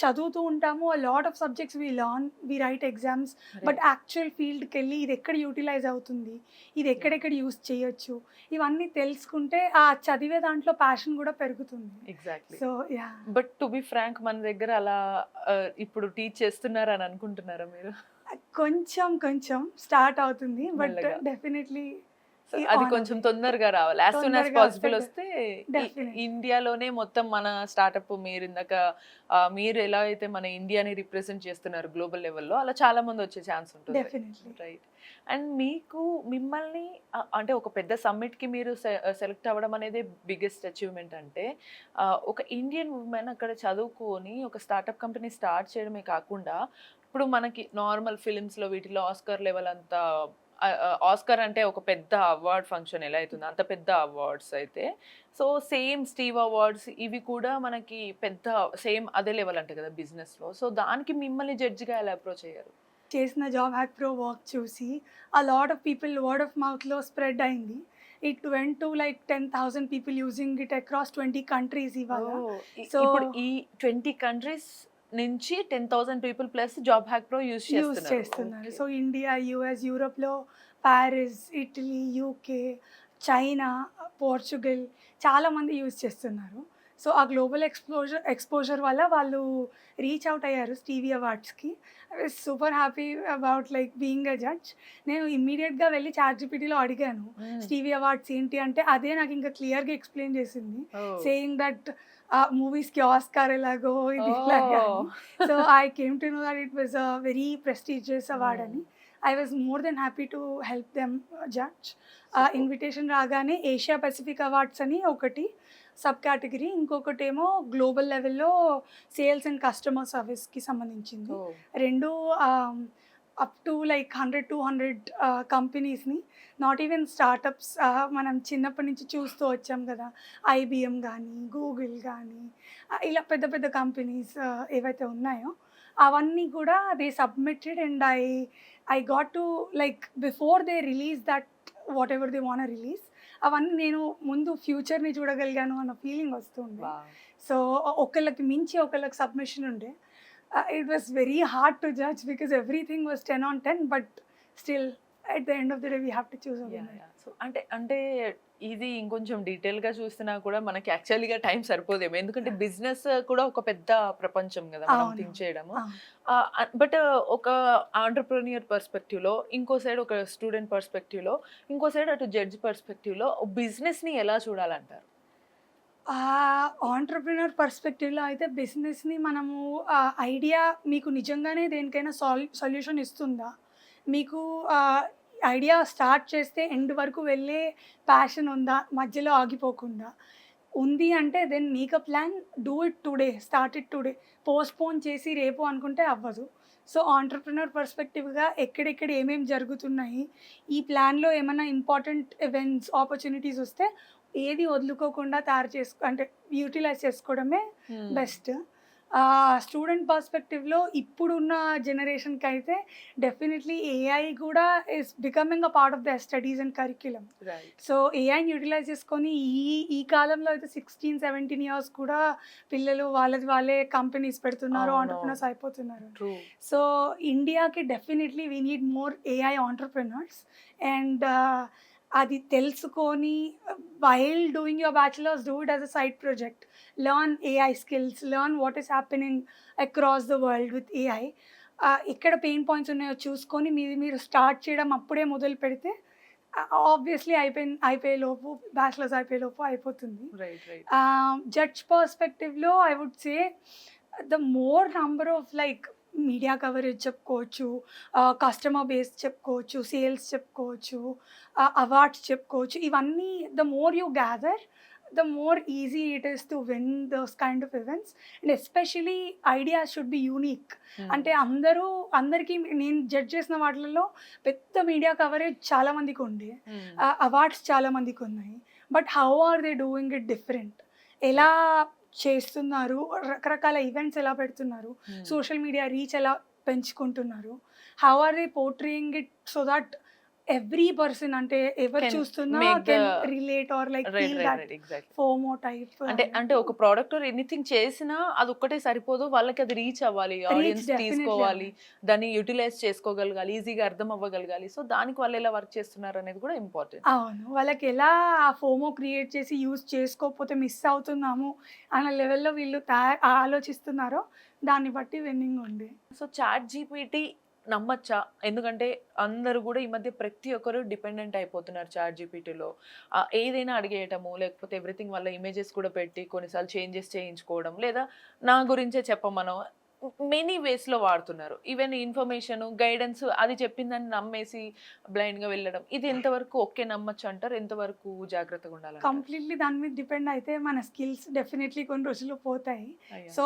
చదువుతూ ఉంటాము, ఆ lot of subjects we learn, we write exams, but actual ఫీల్డ్కి వెళ్ళి ఇది ఎక్కడ యూటిలైజ్ అవుతుంది, ఇది ఎక్కడెక్కడ యూస్ చేయొచ్చు, ఇవన్నీ తెలుసుకుంటే ఆ చదివే దాంట్లో ప్యాషన్ కూడా పెరుగుతుంది. Exactly. So yeah, but to be frank మన దగ్గర అలా ఇప్పుడు టీచ్ చేస్తున్నారు అని అనుకుంటున్నారా మీరు? కొంచెం స్టార్ట్ అవుతుంది, బట్ డెఫినెట్లీ అది కొంచెం తొందరగా రావాలి. యాజ్ సూన్ యాజ్ పాసిబుల్ వస్తే ఇండియాలోనే మొత్తం మన స్టార్ట్అప్, మీరు ఇందాక మీరు ఎలా అయితే మన ఇండియాని రిప్రజెంట్ చేస్తున్నారు గ్లోబల్ లెవెల్లో, అలా చాలా మంది వచ్చే ఛాన్స్ ఉంటుంది. రైట్. అండ్ మిమ్మల్ని అంటే ఒక పెద్ద సమ్మిట్కి మీరు సెలెక్ట్ అవ్వడం అనేది బిగ్గెస్ట్ అచీవ్మెంట్. అంటే ఒక ఇండియన్ ఉమెన్ అక్కడ చదువుకొని ఒక స్టార్ట్అప్ కంపెనీ స్టార్ట్ చేయడమే కాకుండా, ఇప్పుడు మనకి నార్మల్ ఫిలిమ్స్లో వీటిలో ఆస్కర్ లెవెల్ అంతా, ఆస్కర్ అంటే ఒక పెద్ద అవార్డ్ ఫంక్షన్ ఎలా అవుతుంది, అంత పెద్ద అవార్డ్స్ అయితే, సో సేమ్ స్టీవ్ అవార్డ్స్ ఇవి కూడా మనకి పెద్ద సేమ్ అదే లెవెల్ అంటే కదా బిజినెస్లో. సో దానికి మిమ్మల్ని జడ్జిగా ఎలా అప్రోచ్ అయ్యారు? చేసిన జాబ్ హ్యాక్ ప్రో వర్క్ చూసి a lot of people word of మౌత్లో స్ప్రెడ్ అయింది. It went to like 10,000 people using it across 20 countries ఇవాళ. సో ఇప్పుడు ఈ 20 కంట్రీస్ నుంచి 10,000 people plus job hack pro use చేస్తున్నారు. సో ఇండియా, యుఎస్, యూరోప్లో Paris, Italy, UK, China, Portugal చాలామంది యూజ్ చేస్తున్నారు. సో ఆ గ్లోబల్ ఎక్స్పోజర్ వల్ల వాళ్ళు రీచ్ అవుట్ అయ్యారు స్టీవీ అవార్డ్స్కి. I was super happy about like being a judge. నేను ఇమ్మీడియట్గా వెళ్ళి చాట్‌జీపీటీలో అడిగాను స్టీవీ అవార్డ్స్ ఏంటి అంటే, అదే నాకు ఇంకా క్లియర్గా ఎక్స్ప్లెయిన్ చేసింది, సేయింగ్ దట్ మూవీస్కి ఆస్కార్ ఎలాగో ఇది ఇలాగా అని. So I came to know that it was a very prestigious award అని. I was more than happy to help them judge. Invitation రాగానే ఏషియా పెసిఫిక్ అవార్డ్స్ అని ఒకటి సబ్ కేటగిరీ, ఇంకొకటేమో గ్లోబల్ లెవెల్లో సేల్స్ అండ్ కస్టమర్ సర్వీస్కి సంబంధించింది. రెండు అప్ టు లైక్ 100-200 కంపెనీస్ని, నాట్ ఈవెన్ స్టార్టప్స్, మనం చిన్నప్పటి నుంచి చూస్తూ వచ్చాం కదా, ఐబిఎం కానీ గూగుల్ కానీ ఇలా పెద్ద పెద్ద కంపెనీస్ ఏవైతే ఉన్నాయో అవన్నీ కూడా they submitted and I got to like before they release that what ever they want release, అవన్నీ నేను ముందు ఫ్యూచర్ని చూడగలిగాను అన్న ఫీలింగ్ వస్తుండే. సో ఒకళ్ళకి మించి ఒకళ్ళకి సబ్మిషన్ ఉండే. It was very hard to judge because everything was 10 on 10, but still at the end of the day we have to choose a winner. So అంటే ఇది ఇంకొంచెం డీటెయిల్గా చూసినా కూడా మనకి యాక్చువల్గా టైం సరిపోదేమో, ఎందుకంటే బిజినెస్ కూడా ఒక పెద్ద ప్రపంచం కదా మనం థింక్ చేయడము. బట్ ఒక ఆంటర్ప్రెన్యూర్ పర్స్పెక్టివ్లో, ఇంకో సైడ్ ఒక స్టూడెంట్ పర్స్పెక్టివ్లో, ఇంకో సైడ్ అటు జడ్జ్ పర్స్పెక్టివ్లో బిజినెస్ని ఎలా చూడాలంటారు? ఆంటర్‌ప్రెన్యూర్ పర్స్పెక్టివ్‌లో అయితే బిజినెస్‌ని మనము ఐడియా మీకు నిజంగానే దేనికైనా సొల్యూషన్ ఇస్తుందా? మీకు ఐడియా స్టార్ట్ చేస్తే ఎండ్ వరకు వెళ్ళే ప్యాషన్ ఉందా? మధ్యలో ఆగిపోకుండా ఉంది అంటే then make a plan, do it today, start it today. Postpone చేసి రేపు అనుకుంటే అవ్వదు. సో ఆంటర్‌ప్రెన్యూర్ పర్స్పెక్టివ్‌గా ఎక్కడెక్కడ ఏమేమి జరుగుతున్నాయి, ఈ ప్లాన్‌లో ఏమైనా ఇంపార్టెంట్ ఈవెంట్స్, ఆపర్చునిటీస్ వస్తే ఏది వదులుకోకుండా అంటే యూటిలైజ్ చేసుకోవడమే బెస్ట్. స్టూడెంట్ పర్స్పెక్టివ్లో ఇప్పుడున్న జనరేషన్కి అయితే డెఫినెట్లీ ఏఐ కూడా is becoming a part of the studies and curriculum. So ఏఐని యూటిలైజ్ చేసుకొని ఈ కాలంలో అయితే 16-17 ఇయర్స్ కూడా పిల్లలు వాళ్ళే కంపెనీస్ పెడుతున్నారు, ఆంటర్ప్రెనర్స్ అయిపోతున్నారు. సో ఇండియాకి definitely we need more AI entrepreneurs. And అది తెలుసుకొని while doing your bachelors, do it as a side project, learn AI skills, learn what is happening across the world with AI. ఎక్కడ పెయిన్ పాయింట్స్ ఉన్నాయో చూసుకొని మీరు స్టార్ట్ చేయడం అప్పుడే మొదలు పెడితే ఆబ్వియస్లీ అయిపోయేలోపు బ్యాచులర్స్ అయిపోయేలోపు అయిపోతుంది. జడ్జ్ పర్స్పెక్టివ్లో I would say the more number of like media coverage చెప్పుకోవచ్చు, కస్టమర్ బేస్ చెప్పుకోవచ్చు, సేల్స్ చెప్పుకోవచ్చు, అవార్డ్స్ చెప్పుకోవచ్చు. ఇవన్నీ the more you gather, the more easy it is to win those kind of events. And especially ideas should be unique. అంటే అందరికీ నేను జడ్జ్ చేసిన వాటిల్లో పెద్ద మీడియా కవరేజ్ చాలా మందికి ఉంది, అవార్డ్స్ చాలా మందికి ఉన్నాయి, but how are they doing it different, ఎలా చేస్తున్నారు, రకరకాల ఈవెంట్స్ ఎలా పెడుతున్నారు, సోషల్ మీడియా రీచ్ ఎలా పెంచుకుంటున్నారు, how are they portraying it so that every person అంటే ఎవరు చూస్తున్నా can relate or like feel that FOMO type. అంటే ఒక ప్రోడక్ట్ ఎనీథింగ్ చేసినా అది ఒక్కటే సరిపోదు, వాళ్ళకి అది రీచ్ అవ్వాలి, ఆడియన్స్ తీసుకోవాలి, దాన్ని యూటిలైజ్ చేసుకోగలగాలి, ఈజీగా అర్థం అవ్వగలగాలి. సో దానికి వాళ్ళు ఎలా వర్క్ చేస్తున్నారు అనేది కూడా ఇంపార్టెంట్. అవును, వాళ్ళకి ఎలా ఆ ఫోమో క్రియేట్ చేసి యూజ్ చేసుకోకపోతే మిస్ అవుతున్నాము అన్న లెవెల్లో వీళ్ళు ఆలోచిస్తున్నారో దాన్ని బట్టి విన్నింగ్ ఉంది. సో చాట్ జీపీటీ నమ్మచ్చా? ఎందుకంటే అందరూ కూడా ఈ మధ్య ప్రతి ఒక్కరు డిపెండెంట్ అయిపోతున్నారు చాట్ జీపీటీలో. ఏదైనా అడిగేయటము, లేకపోతే ఎవ్రీథింగ్ వల్ల ఇమేజెస్ కూడా పెట్టి కొన్నిసార్లు చేంజెస్ చేయించుకోవడం, లేదా నా గురించే చెప్పమనో మెనీ వేస్లో వాడుతున్నారు. ఈవెన్ ఇన్ఫర్మేషన్, గైడెన్స్ అది చెప్పిందని నమ్మేసి బ్లైండ్గా వెళ్ళడం, ఇది ఎంతవరకు ఓకే నమ్మచ్చు అంటారు, ఎంతవరకు జాగ్రత్తగా ఉండాలి? కంప్లీట్లీ దాని మీద డిపెండ్ అయితే మన స్కిల్స్ డెఫినెట్లీ కొన్ని రోజులు పోతాయి. సో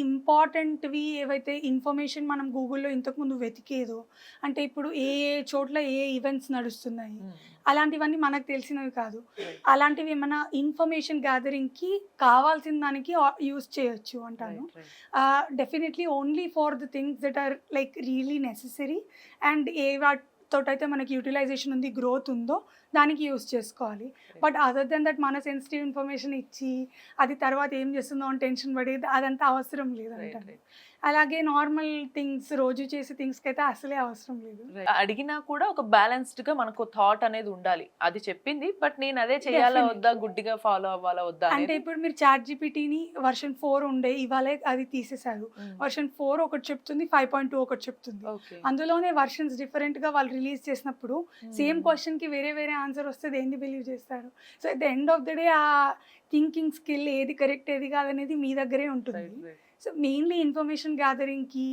ఇంపార్టెంట్వి ఏవైతే ఇన్ఫర్మేషన్ మనం గూగుల్లో ఇంతకుముందు వెతికేదో, అంటే ఇప్పుడు ఏ చోట్ల ఏ ఈవెంట్స్ నడుస్తున్నాయి అలాంటివన్నీ మనకు తెలిసినవి కాదు, అలాంటివి ఏమైనా ఇన్ఫర్మేషన్ గ్యాదరింగ్కి కావాల్సిన దానికి యూజ్ చేయొచ్చు అంటాను. Definitely only for the things that are like really necessary and ఏ వాటితోటైతే మనకి యూటిలైజేషన్ ఉంది, గ్రోత్ ఉందో దానికి యూస్ చేసుకోవాలి. బట్ అదర్ దెన్ దట్ మన సెన్సిటివ్ ఇన్ఫర్మేషన్ ఇచ్చి అది తర్వాత ఏం చేస్తుందో అని టెన్షన్ పడి అదంతా అవసరం లేదంటాను. అలాగే నార్మల్ థింగ్స్ రోజు చేసే థింగ్స్కి అయితే అసలే అవసరం లేదు. అడిగినా కూడా ఒక బ్యాలెన్స్డ్ గా మనకు థాట్ అనేది ఉండాలి. అది చెప్పింది బట్ నేను అదే చేయాలా వద్దా, గుడ్డిగా ఫాలో అవ్వాలా వద్దా అంటే అనేది. ఇప్పుడు మీరు చాట్ జీపీటీని వర్షన్ 4 ఉండే ఇవాళే అది తీసేశారు. వర్షన్ 4 ఒకటి చెప్తుంది, 5.2 ఒకటి చెప్తుంది. Okay. అందులోనే వర్షన్స్ డిఫరెంట్గా వాళ్ళు రిలీజ్ చేసినప్పుడు సేమ్ క్వశ్చన్కి వేరే వేరే ఆన్సర్ వస్తే దేన్ని బిలీవ్ చేస్తారు? So at the end of the day ఆ థింకింగ్ స్కిల్ ఏది కరెక్ట్ ఏది కాదనేది మీ దగ్గరే ఉంటుంది. Right. సో మెయిన్లీ ఇన్ఫర్మేషన్ గ్యాదరింగ్కి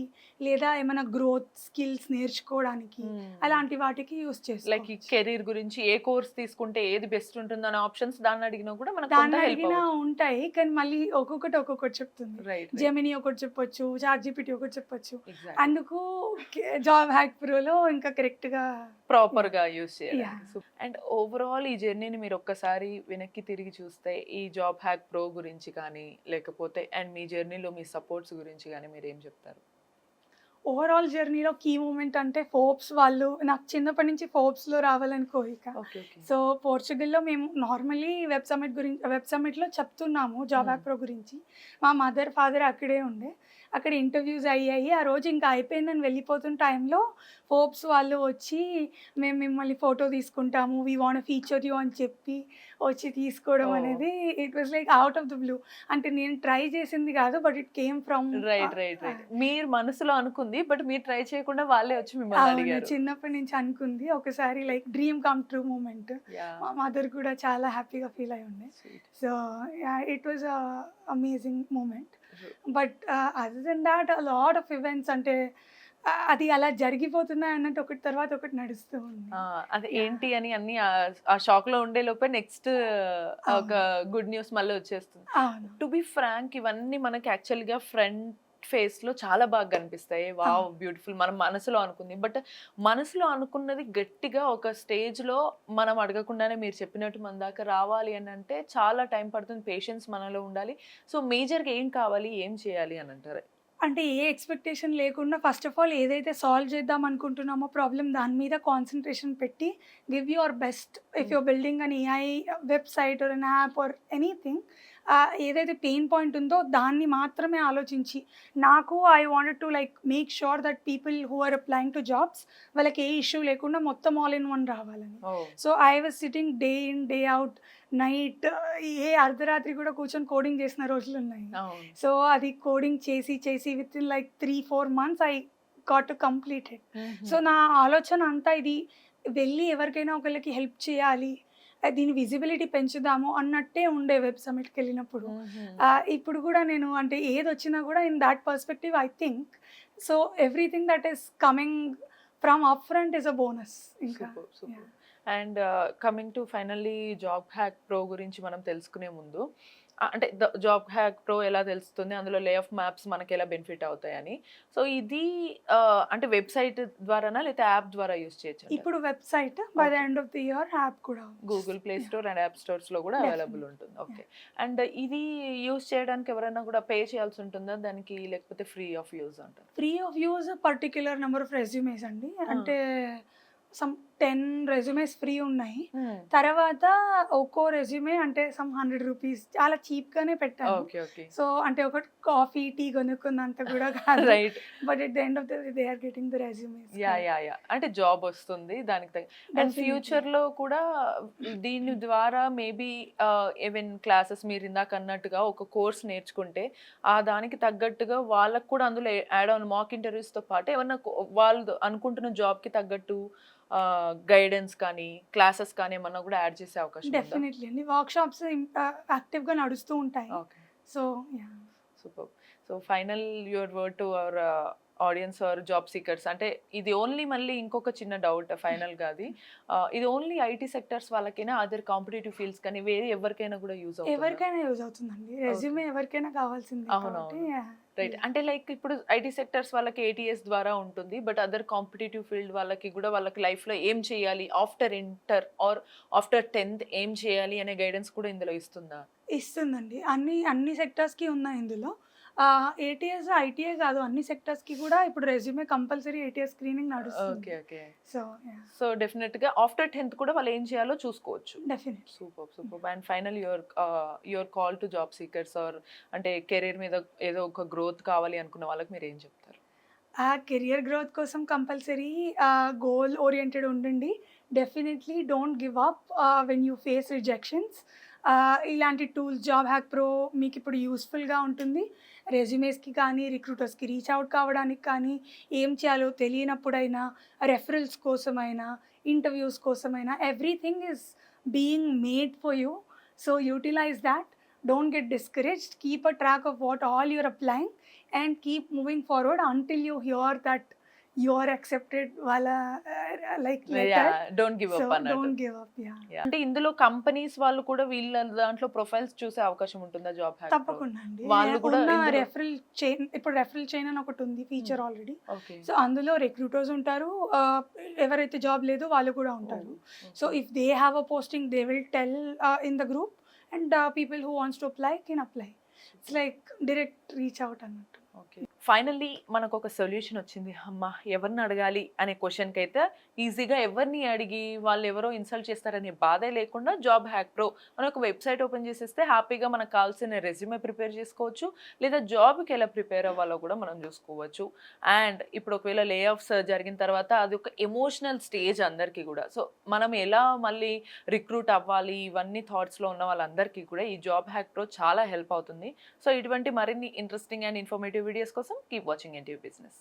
లేదా ఏమైనా గ్రోత్ స్కిల్స్ నేర్చుకోవడానికి అలాంటి వాటికి యూస్ లైక్ ఈ చేసుకోవచ్చు. కెరీర్ గురించి ఏ కోర్స్ తీసుకుంటే ఏది బెస్ట్ ఉంటుంది అనే ఆప్షన్స్ దాన్ని అడిగినా కూడా మనకు దాన్ని హెల్ప్ అడిగినా ఉంటాయి కానీ మళ్ళీ ఒక్కొక్కటి చెప్తుంది. రైట్. జెమినీ ఒకటి చెప్పొచ్చు, చాట్ జీపీటీ ఒకటి చెప్పొచ్చు. అందుకు జాబ్ హ్యాక్ ప్రోలో ఇంకా కరెక్ట్గా ప్రాపర్ గా యూస్ Yeah. చేయాలి. అండ్ ఓవరాల్ ఈ జర్నీని మీరు ఒక్కసారి వెనక్కి తిరిగి చూస్తే ఈ జాబ్ హ్యాక్ ప్రో గురించి కానీ లేకపోతే అండ్ మీ జర్నీలో మీ సపోర్ట్స్ గురించి కానీ మీరు ఏం చెప్తారు? ఓవరాల్ జర్నీలో కీ మూమెంట్ అంటే ఫోర్బ్స్ వాళ్ళు నాకు చిన్నప్పటి నుంచి ఫోర్బ్స్లో రావాలని కోరిక. ఓకే. సో పోర్చుగల్లో మేము నార్మల్లీ వెబ్ సమ్మిట్లో చెప్తున్నాము జాబ్ యాప్ ప్రో గురించి. మా మదర్ ఫాదర్ అక్కడే ఉండే, అక్కడ ఇంటర్వ్యూస్ అయ్యాయి. ఆ రోజు ఇంకా అయిపోయిందని వెళ్ళిపోతున్న టైంలో ఫోర్బ్స్ వాళ్ళు వచ్చి మేము మిమ్మల్ని ఫోటో తీసుకుంటాము, వీ వాంట్ ఫీచర్ యూ అని చెప్పి వచ్చి తీసుకోవడం అనేది it was like out of the blue. అంటే నేను ట్రై చేసింది కాదు but it came from right. మీరు మనసులో అనుకుంది బట్ మీరు ట్రై చేయకుండా వాళ్ళే వచ్చి మిమ్మల్ని అడిగారు. చిన్నప్పటి నుంచి అనుకుంది ఒకసారి like dream come true moment. మా మదర్ కూడా చాలా హ్యాపీగా ఫీల్ అయి ఉండే. So it was amazing moment. But other than that lot of events అంటే అది అలా జరిగిపోతున్నాయి అన్నట్టు ఒకటి తర్వాత ఒకటి నడుస్తూ ఉంది. అది ఏంటి అని అన్ని ఆ షాక్ లో ఉండే లోపే నెక్స్ట్ ఒక గుడ్ న్యూస్ మళ్ళీ వచ్చేస్తుంది. అవును. టు బి ఫ్రాంక్ ఇవన్నీ మనకి యాక్చువల్ గా ఫ్రంట్ ఫేస్ లో చాలా బాగా కనిపిస్తాయి. వావ్ బ్యూటిఫుల్ మనం మనసులో అనుకుంది. బట్ మనసులో అనుకున్నది గట్టిగా ఒక స్టేజ్ లో మనం అడగకుండానే మీరు చెప్పినట్టు మన దాకా రావాలి అని అంటే చాలా టైం పడుతుంది. పేషెన్స్ మనలో ఉండాలి. సో మేజర్గా ఏం కావాలి, ఏం చేయాలి అని అంటారు? అంటే ఏ ఎక్స్పెక్టేషన్ లేకుండా ఫస్ట్ ఆఫ్ ఆల్ ఏదైతే సాల్వ్ చేద్దాం అనుకుంటున్నామో ప్రాబ్లం దాని మీద కాన్సన్ట్రేషన్ పెట్టి give your best. If you're building an AI website or an app or anything, ఏదైతే పెయిన్ పాయింట్ ఉందో దాన్ని మాత్రమే ఆలోచించి నాకు I wanted to like make sure that people who are applying to jobs వాళ్ళకి ఏ ఇష్యూ లేకుండా మొత్తం ఆల్ ఇన్ వన్ రావాలని. So I was sitting day in day out night ఏ అర్ధరాత్రి కూడా కూర్చొని కోడింగ్ చేసిన రోజులు ఉన్నాయి. సో అది కోడింగ్ చేసి with in like 3-4 months I got to completed. So నా ఆలోచన అంతా ఇది వెళ్ళి ఎవరికైనా ఒకరికి హెల్ప్ చేయాలి, దీని విజిబిలిటీ పెంచుదాము అన్నట్టే ఉండే వెబ్ సమిట్కి వెళ్ళినప్పుడు. ఇప్పుడు కూడా నేను అంటే ఏది వచ్చినా కూడా in that perspective I think so everything that is coming from up front is a bonus. ఇంకా and coming to finally job hack pro గురించి మనం తెలుసుకునే ముందు అంటే జాబ్ హ్యాక్ ప్రో ఎలా తెలుస్తుంది, అందులో లే ఆఫ్ మ్యాప్స్ మనకి ఎలా బెనిఫిట్ అవుతాయని. సో ఇది అంటే వెబ్సైట్ ద్వారానా లేకపోతే యాప్ ద్వారా యూస్ చేయొచ్చు? ఇప్పుడు website, by the end of the year app కూడా Google play store and app stores లో కూడా అవైలబుల్ ఉంటుంది. ఓకే. అండ్ ఇది యూస్ చేయడానికి ఎవరైనా కూడా పే చేయాల్సి ఉంటుందా దానికి, లేకపోతే ఫ్రీ ఆఫ్ యూజ్ అంటారు? Free of use particular number of resumes అండి. అంటే సమ్ 10 రెజ్యూమేస్ ఫ్రీ ఉన్నాయి. తర్వాత ఒక్కో రెజ్యూమే అంటే సమ్ 100 రూపీస్ చాలా చీప్ గానే పెట్టాను. సో అంటే ఒక కాఫీ టీ కొనుక్కున్నంత కూడా కాదు. Right. But at the end of the day they are getting the resumes. Yeah అంటే జాబ్ వస్తుంది దానికి తగ్గ. అండ్ ఫ్యూచర్ లో కూడా దీని ద్వారా మేబీ ఈవెన్ క్లాసెస్ మీరు ఇందాక అన్నట్టుగా ఒక కోర్స్ నేర్చుకుంటే ఆ దానికి తగ్గట్టుగా వాళ్ళకు కూడా అందులో యాడ్ ఆన్ మాక్ ఇంటర్వ్యూస్ తో పాటు ఏమన్నా వాళ్ళు అనుకుంటున్న జాబ్ కి తగ్గట్టు గైడెన్స్ కానీ క్లాసెస్ కానీ ఏమన్నా కూడా యాడ్ చేసే అవకాశం ఉందా? డెఫినెట్లీ అండి. వర్క్ షాప్స్ యాక్టివ్గా నడుస్తూ ఉంటాయి. Okay. So yeah. Super. So final your word to our audience or job seekers. అంటే ఇది ఓన్లీ మళ్ళీ ఇంకొక చిన్న డౌట్ ఫైనల్ గా అది ఇది ఓన్లీ ఐటీ సెక్టర్స్ వాళ్ళకైనా అదర్ కాంపిటేటివ్ ఫీల్డ్స్ కానీ వేరే ఎవరికైనా కూడా యూజ్ అవుతుంది? ఎవరికైనా యూజ్ అవుతుందండి. రెజ్యూమే ఎవరికైనా కావాల్సింది. రైట్. అంటే లైక్ ఇప్పుడు ఐటీ సెక్టర్స్ వాళ్ళకి ఏటీఎస్ ద్వారా ఉంటుంది, బట్ అదర్ కాంపిటేటివ్ ఫీల్డ్ వాళ్ళకి కూడా వాళ్ళకి లైఫ్లో ఏం చేయాలి after inter or after 10th ఏం చేయాలి అనే గైడెన్స్ కూడా ఇందులో ఇస్తుందా? ఇస్తుందండి. అన్ని సెక్టర్స్కి ఉన్నాయి ఇందులో. ఏటీఎస్, ఐటీఏ కాదు అన్ని సెక్టర్స్‌కి కూడా ఇప్పుడు resume compulsory ATS screening okay. నడుస్తుంది. ఓకే. So yeah! సో డెఫినెట్‌గా ఆఫ్టర్ 10th కూడా వాళ్ళు ఏం చేయాలో చూసుకోవచ్చు. Definitely. Super. And final your call to job seekers or అంటే కెరీర్ మీద ఏదో ఒక గ్రోత్ కావాలి అనుకున్న వాళ్ళకి మీరు ఏం చెప్తారు? ఆ కెరియర్ గ్రోత్ కోసం కంపల్సరీ గోల్ ఓరియెంటెడ్ ఉండండి. Definitely don't give up when you face rejections. ఇలాంటి టూల్స్ జాబ్ హ్యాక్ ప్రో మీకు ఇప్పుడు యూస్ఫుల్గా ఉంటుంది. రెజ్యూమేస్కి కానీ రిక్రూటర్స్కి రీచ్ అవుట్ కావడానికి కానీ ఏం చేయాలో తెలియనప్పుడైనా రెఫరల్స్ కోసమైనా ఇంటర్వ్యూస్ కోసమైనా everything is being made for you. So utilize that. Don't get discouraged. Keep a track of what all you're applying and keep moving forward until you hear that you're accepted wala like letter. Don't give So up అన్నట్టు. don't give up. Yeah. అంటే ఇందులో కంపెనీస్ వాళ్ళు కూడా వీళ్ళ దాంట్లో ప్రొఫైల్స్ చూసే అవకాశం ఉంటుందా జాబ్ హ్యాక్? తప్పకుండా అండి. వాళ్ళు కూడా ఉన్న ఇందులో- రెఫరల్ చైన్, ఇప్పుడు రెఫరల్ చైన్ అని ఒకటి ఉంది ఫీచర్ ఆల్రెడీ. ఓకే. సో అందులో రిక్రూటర్స్ ఉంటారు, ఎవరైతే జాబ్ లేదో వాళ్ళు కూడా ఉంటారు. So if they have a posting, they will tell in the group, and people who wants to apply can apply. It's like direct reach out అన్నట్టు. ఓకే. ఫైనల్లీ మనకు ఒక సొల్యూషన్ వచ్చింది. అమ్మా ఎవరిని అడగాలి అనే క్వశ్చన్కి అయితే ఈజీగా ఎవరిని అడిగి వాళ్ళు ఎవరో ఇన్సల్ట్ చేస్తారనే బాధే లేకుండా జాబ్ హ్యాక్ ప్రో మనం ఒక వెబ్సైట్ ఓపెన్ చేసేస్తే హ్యాపీగా మనకు కావాల్సిన రెజ్యూమే ప్రిపేర్ చేసుకోవచ్చు, లేదా జాబ్కి ఎలా ప్రిపేర్ అవ్వాలో కూడా మనం చూసుకోవచ్చు. అండ్ ఇప్పుడు ఒకవేళ లే ఆఫ్స్ జరిగిన తర్వాత అది ఒక ఎమోషనల్ స్టేజ్ అందరికీ కూడా. సో మనం ఎలా మళ్ళీ రిక్రూట్ అవ్వాలి ఇవన్నీ థాట్స్లో ఉన్న వాళ్ళందరికీ కూడా ఈ జాబ్ హ్యాక్ ప్రో చాలా హెల్ప్ అవుతుంది. సో ఇటువంటి మరిన్ని ఇంట్రెస్టింగ్ అండ్ ఇన్ఫర్మేటివ్ వీడియోస్ కోసం కీప్ వాచింగ్ ఎన్టీవీ బిజినెస్.